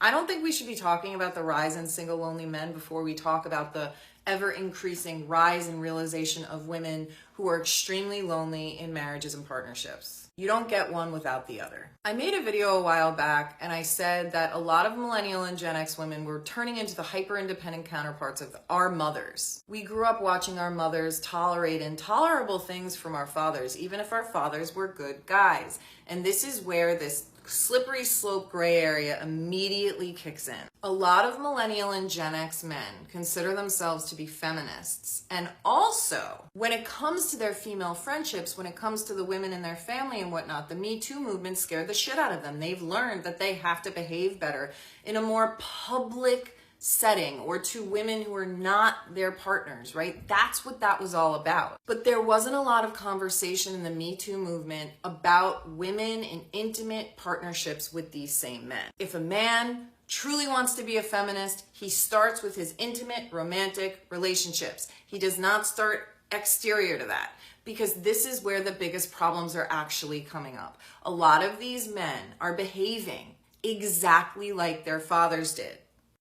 I don't think we should be talking about the rise in single lonely men before we talk about the ever increasing rise and realization of women who are extremely lonely in marriages and partnerships. You don't get one without the other. I made a video a while back and I said that a lot of millennial and Gen X women were turning into the hyper-independent counterparts of our mothers. We grew up watching our mothers tolerate intolerable things from our fathers, even if our fathers were good guys. And this is where this slippery slope gray area immediately kicks in. A lot of millennial and Gen X men consider themselves to be feminists. And also, when it comes to their female friendships, when it comes to the women in their family and whatnot, the Me Too movement scared the shit out of them. They've learned that they have to behave better in a more public setting or to women who are not their partners, right? That's what that was all about. But there wasn't a lot of conversation in the Me Too movement about women in intimate partnerships with these same men. If a man truly wants to be a feminist, he starts with his intimate romantic relationships. He does not start exterior to that, because this is where the biggest problems are actually coming up. A lot of these men are behaving exactly like their fathers did.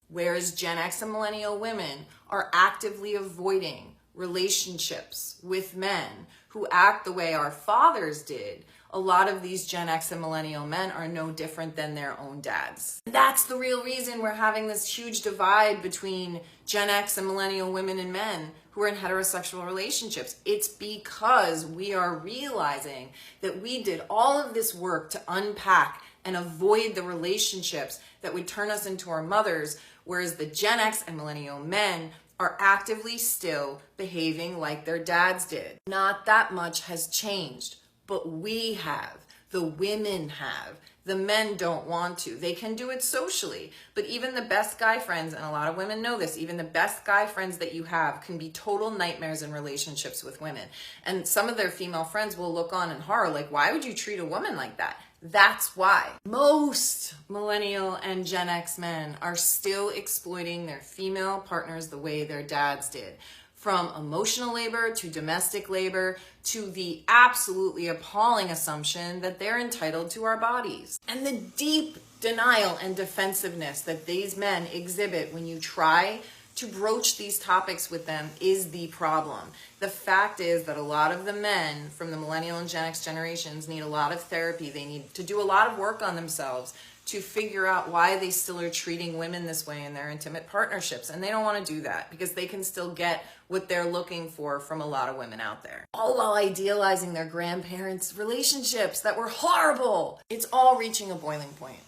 Whereas Gen X and millennial women are actively avoiding relationships with men who act the way our fathers did. A lot of these Gen X and millennial men are no different than their own dads. That's the real reason we're having this huge divide between Gen X and millennial women and men who are in heterosexual relationships. It's because we are realizing that we did all of this work to unpack and avoid the relationships that would turn us into our mothers, whereas the Gen X and millennial men are actively still behaving like their dads did. Not that much has changed, but we have. The women have. The men don't want to. They can do it socially, but even the best guy friends, and a lot of women know this, even the best guy friends that you have can be total nightmares in relationships with women. And some of their female friends will look on in horror, like, why would you treat a woman like that? That's why. Most millennial and Gen X men are still exploiting their female partners the way their dads did. From emotional labor to domestic labor to the absolutely appalling assumption that they're entitled to our bodies. And the deep denial and defensiveness that these men exhibit when you try to broach these topics with them is the problem. The fact is that a lot of the men from the millennial and Gen X generations need a lot of therapy. They need to do a lot of work on themselves to figure out why they still are treating women this way in their intimate partnerships. And they don't want to do that because they can still get what they're looking for from a lot of women out there. All while idealizing their grandparents' relationships that were horrible. It's all reaching a boiling point.